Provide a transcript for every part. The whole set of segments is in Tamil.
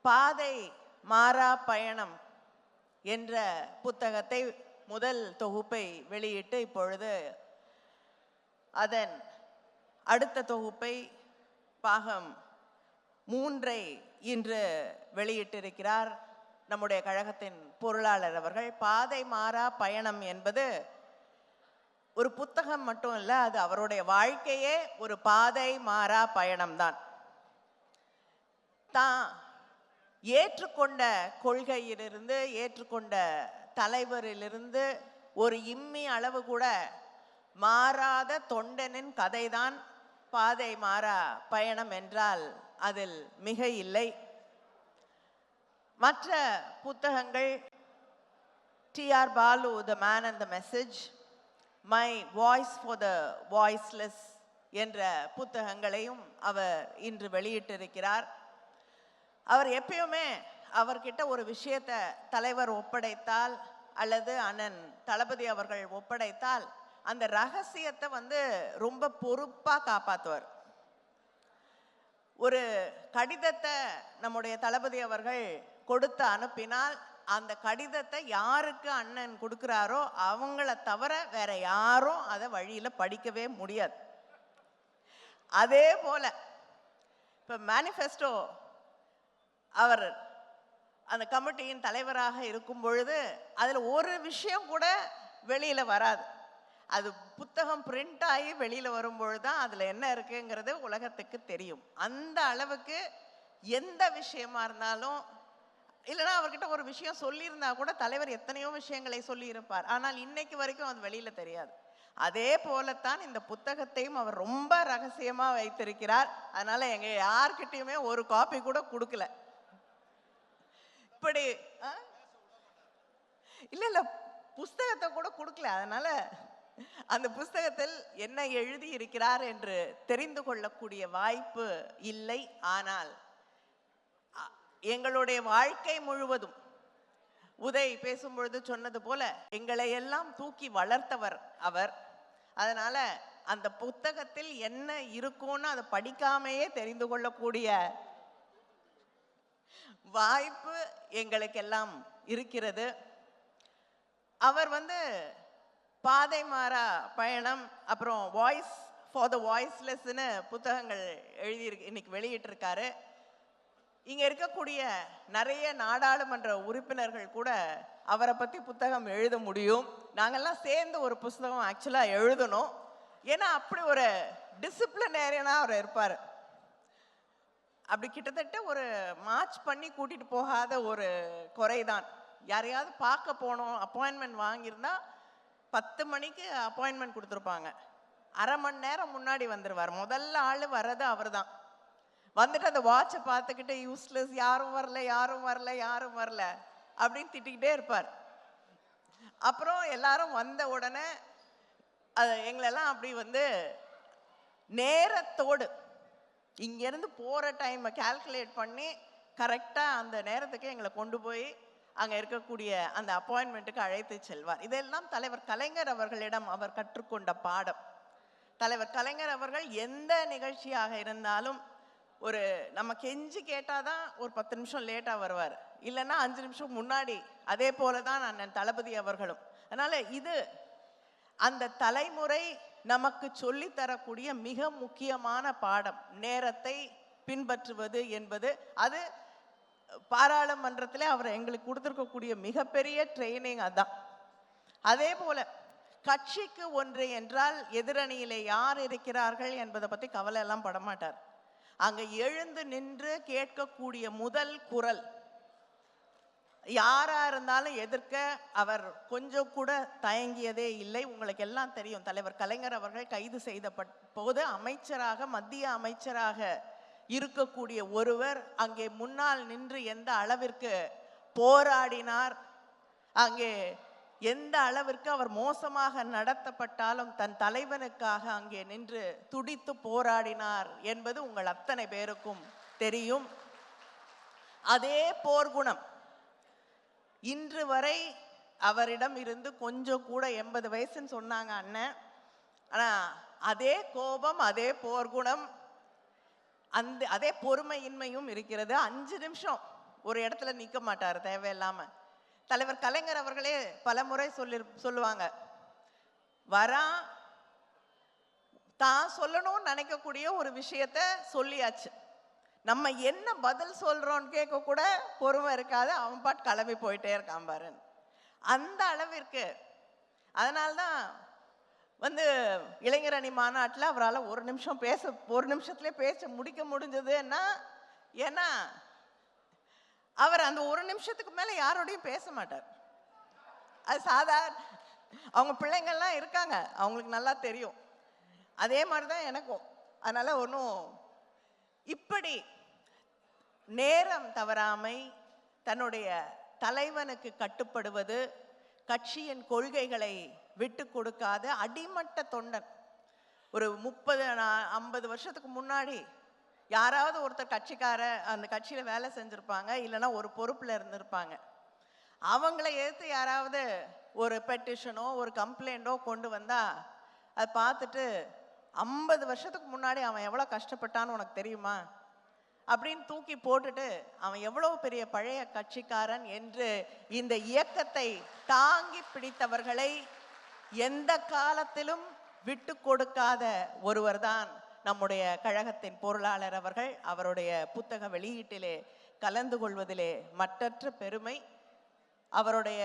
பாதை மாறா பயணம் என்ற புத்தகத்தை முதல் தொகுப்பை வெளியிட்டு இப்பொழுது அதன் அடுத்த தொகுப்பை பாகம் 3 இன்று வெளியிட்டிருக்கிறார் நம்முடைய கழகத்தின் பொருளாளர் அவர்கள். பாதை மாறா பயணம் என்பது ஒரு புத்தகம் மட்டும் இல்லை, அது அவருடைய வாழ்க்கையே ஒரு பாதை மாறா பயணம்தான். தான் ஏற்றுக்கொண்ட கொள்கையிலிருந்து, ஏற்றுக்கொண்ட தலைவரிலிருந்து ஒரு இம்மி அளவு கூட மாறாத தொண்டனின் கதைதான் பாதை மாறா பயணம் என்றால் அதில் மிக இல்லை. மற்ற புத்தகங்கள் T.R. Balu, The Man and the Message, My Voice for the Voiceless என்ற புத்தகங்களையும் அவர் இன்று வெளியிட்டிருக்கிறார். அவர் எப்பயுமே அவர்கிட்ட ஒரு விஷயத்தை தலைவர் ஒப்படைத்தால் அல்லது அண்ணன் தளபதி அவர்கள் ஒப்படைத்தால் அந்த ரகசியத்தை ரொம்ப பொறுப்பாக காப்பாற்றுவார். ஒரு கடிதத்தை நம்முடைய தளபதி அவர்கள் கொடுத்து அனுப்பினால் அந்த கடிதத்தை யாருக்கு அண்ணன் கொடுக்குறாரோ அவங்கள தவிர வேற யாரும் அதை வழியில் படிக்கவே முடியாது. அதே போல இப்போ மேனிஃபெஸ்டோ அவர் அந்த கமிட்டியின் தலைவராக இருக்கும் பொழுது அதில் ஒரு விஷயம் கூட வெளியில் வராது. அது புத்தகம் பிரிண்ட் ஆகி வெளியில் வரும்பொழுது தான் அதில் என்ன இருக்குங்கிறது உலகத்துக்கு தெரியும். அந்த அளவுக்கு எந்த விஷயமா இருந்தாலும், இல்லைனா அவர்கிட்ட ஒரு விஷயம் சொல்லியிருந்தா கூட தலைவர் எத்தனையோ விஷயங்களை சொல்லியிருப்பார், ஆனால் இன்னைக்கு வரைக்கும் அது வெளியில் தெரியாது. அதே போலத்தான் இந்த புத்தகத்தையும் அவர் ரொம்ப ரகசியமாக வைத்திருக்கிறார். அதனால எங்க யார்கிட்டையுமே ஒரு காப்பி கூட கொடுக்கல. இப்படி இல்ல புஸ்தகத்தை கூட கொடுக்கல. அதனால அந்த புஸ்தகத்தில் என்ன எழுதி இருக்கிறார் என்று தெரிந்து கொள்ளக்கூடிய வாய்ப்பு இல்லை. ஆனால் எங்களுடைய வாழ்க்கை முழுவதும் உதய் பேசும்பொழுது சொன்னது போல எங்களை எல்லாம் தூக்கி வளர்த்தவர் அவர். அதனால அந்த புத்தகத்தில் என்ன இருக்கும்னு அதை படிக்காமையே தெரிந்து கொள்ளக்கூடிய வாய்ப்பு எங்களுக்கெல்லாம் இருக்கிறது. அவர் பாதை மாறா பயணம், அப்புறம் வாய்ஸ் ஃபார் த வாய்ஸ்லெஸ்ன்னு புத்தகங்கள் இன்னைக்கு வெளியிட்டிருக்காரு. இங்கே இருக்கக்கூடிய நிறைய நாடாளுமன்ற உறுப்பினர்கள் கூட அவரை பற்றி புத்தகம் எழுத முடியும். நாங்கள்லாம் சேர்ந்து ஒரு புத்தகம் ஆக்சுவலாக எழுதணும். ஏன்னா அப்படி ஒரு டிசிப்ளினேரியனாக அவர் இருப்பார். அப்படி கிட்டத்தட்ட ஒரு மார்ச் பண்ணி கூட்டிகிட்டு போகாத ஒரு குறைதான். யாரையாவது பார்க்க போனோம், அப்பாயின்மெண்ட் வாங்கியிருந்தா 10 மணிக்கு அப்பாயின்மெண்ட் கொடுத்துருப்பாங்க, அரை மணி நேரம் முன்னாடி வந்துடுவார். முதல்ல ஆள் வர்றது அவர் தான். வந்துட்டு அந்த வாட்சை பார்த்துக்கிட்டு யூஸ்லெஸ், யாரும் வரல யாரும் வரல யாரும் வரல அப்படின்னு திட்டிக்கிட்டே இருப்பார். அப்புறம் எல்லாரும் வந்த உடனே எங்களெல்லாம் அப்படி நேரத்தோடு இங்கேருந்து போகிற டைமை கால்குலேட் பண்ணி கரெக்டாக அந்த நேரத்துக்கு எங்களை கொண்டு போய் அங்கே இருக்கக்கூடிய அந்த அப்பாயின்மெண்ட்டுக்கு அழைத்து செல்வார். இதெல்லாம் தலைவர் கலைஞர் அவர்களிடம் அவர் கற்றுக்கொண்ட பாடம். தலைவர் கலைஞர் அவர்கள் எந்த நிகழ்ச்சியாக இருந்தாலும் ஒரு நம்ம கெஞ்சி கேட்டால் தான் ஒரு 10 நிமிஷம் லேட்டாக வருவார், இல்லைன்னா 5 நிமிஷம் முன்னாடி. அதே போல தான் அண்ணன் தளபதி அவர்களும். அதனால் இது அந்த தலைமுறை நமக்கு சொல்லித்தரக்கூடிய மிக முக்கியமான பாடம். நேரத்தை பின்பற்றுவது என்பது அது பாராளுமன்றத்தில் அவர் எங்களுக்கு கொடுத்துருக்கக்கூடிய மிகப்பெரிய ட்ரைனிங் அதான். அதே போல கட்சிக்கு ஒன்று என்றால் எதிரணியிலே யார் இருக்கிறார்கள் என்பதை பற்றி கவலை எல்லாம் படமாட்டார். அங்கே எழுந்து நின்று கேட்கக்கூடிய முதல் குரல் யாரா இருந்தாலும் எதிர்க்க அவர் கொஞ்சம் கூட தயங்கியதே இல்லை. உங்களுக்கு எல்லாம் தெரியும், தலைவர் கலைஞர் அவர்கள் கைது செய்த போது அமைச்சராக, மத்திய அமைச்சராக இருக்கக்கூடிய ஒருவர் அங்கே முன்னால் நின்று எந்த அளவிற்கு போராடினார், அங்கே எந்த அளவிற்கு அவர் மோசமாக நடத்தப்பட்டாலும் தன் தலைவனுக்காக அங்கே நின்று துடித்து போராடினார் என்பது உங்கள் அத்தனை பேருக்கும் தெரியும். அதே போர்க்குணம் இன்று வரை அவரிடம் இருந்து கொஞ்சம் கூட 80 வயசுன்னு சொன்னாங்க அண்ணன். ஆனால் அதே கோபம், அதே போர்க்குணம், அதே பொறுமையின்மையும் இருக்கிறது. 5 நிமிஷம் ஒரு இடத்துல நிற்க மாட்டார் தேவையில்லாம. தலைவர் கலைஞர் அவர்களே பல முறை சொல்லுவாங்க, வரா தான் சொல்லணும்னு நினைக்கக்கூடிய ஒரு விஷயத்த சொல்லியாச்சு, நம்ம என்ன பதில் சொல்றோம்னு கேட்க கூட பொறுமை இருக்காது, அவன் பாட்டு கிளம்பி போயிட்டே இருக்கான் பாரு. அந்த அளவிற்கு. அதனால்தான் வந்து இளைஞர் அணி மாநாட்டில் அவரால் ஒரு நிமிஷத்துலேயே பேச முடிக்க முடிஞ்சதுன்னா, ஏன்னா அவர் அந்த ஒரு நிமிஷத்துக்கு மேலே யாரோடையும் பேச மாட்டார். அது சாதாரண, அவங்க பிள்ளைங்கள்லாம் இருக்காங்க, அவங்களுக்கு நல்லா தெரியும். அதே மாதிரி தான் எனக்கும். அதனால ஒன்றும் இப்படி நேரம் தவறாமை, தன்னுடைய தலைவனுக்கு கட்டுப்படுவது, கட்சியின் கொள்கைகளை விட்டு கொடுக்காத அடிமட்ட தொண்டன். ஒரு 30-50 வருஷத்துக்கு முன்னாடி யாராவது ஒருத்தர் கட்சிக்கார அந்த கட்சியில் வேலை செஞ்சுருப்பாங்க, இல்லைன்னா ஒரு பொறுப்பில் இருந்திருப்பாங்க. அவங்கள எதிர்த்து யாராவது ஒரு பெட்டிஷனோ ஒரு கம்ப்ளைண்ட்டோ கொண்டு வந்தால் அதை பார்த்துட்டு 50 வருஷத்துக்கு முன்னாடி அவன் எவ்வளோ கஷ்டப்பட்டான்னு உனக்கு தெரியுமா அப்படின்னு தூக்கி போட்டுட்டு அவன் எவ்வளோ பெரிய பழைய கட்சிக்காரன் என்று இந்த இயக்கத்தை தாங்கி பிடித்தவர்களை எந்த காலத்திலும் விட்டு கொடுக்காத ஒருவர் தான் நம்முடைய கழகத்தின் பொருளாளர் அவர்கள். அவருடைய புத்தக வெளியீட்டிலே கலந்து கொள்வதிலே மற்றற்ற பெருமை. அவருடைய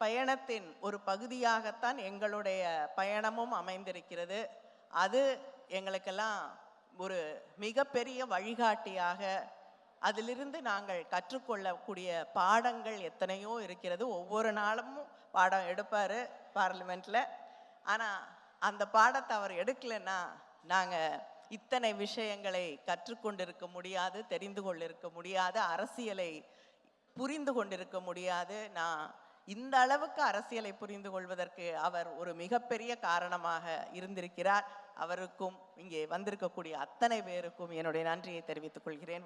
பயணத்தின் ஒரு பகுதியாகத்தான் எங்களுடைய பயணமும் அமைந்திருக்கிறது. அது எங்களுக்கெல்லாம் ஒரு மிகப்பெரிய வழிகாட்டியாக, அதிலிருந்து நாங்கள் கற்றுக்கொள்ளக்கூடிய பாடங்கள் எத்தனையோ இருக்கிறது. ஒவ்வொரு நாளும் பாடம் எடுப்பார் பார்லிமெண்ட்டில். ஆனால் அந்த பாடத்தை அவர் எடுக்கலைன்னா நாங்கள் இத்தனை விஷயங்களை கற்றுக்கொண்டிருக்க முடியாது, தெரிந்து கொண்டிருக்க முடியாது, அரசியலை புரிந்து கொண்டிருக்க முடியாது. நான் இந்த அளவுக்கு அரசியலை புரிந்து கொள்வதற்கு அவர் ஒரு மிகப்பெரிய காரணமாக இருந்திருக்கிறார். அவருக்கும் இங்கே வந்திருக்கக்கூடிய அத்தனை பேருக்கும் என்னுடைய நன்றியை தெரிவித்துக் கொள்கிறேன்.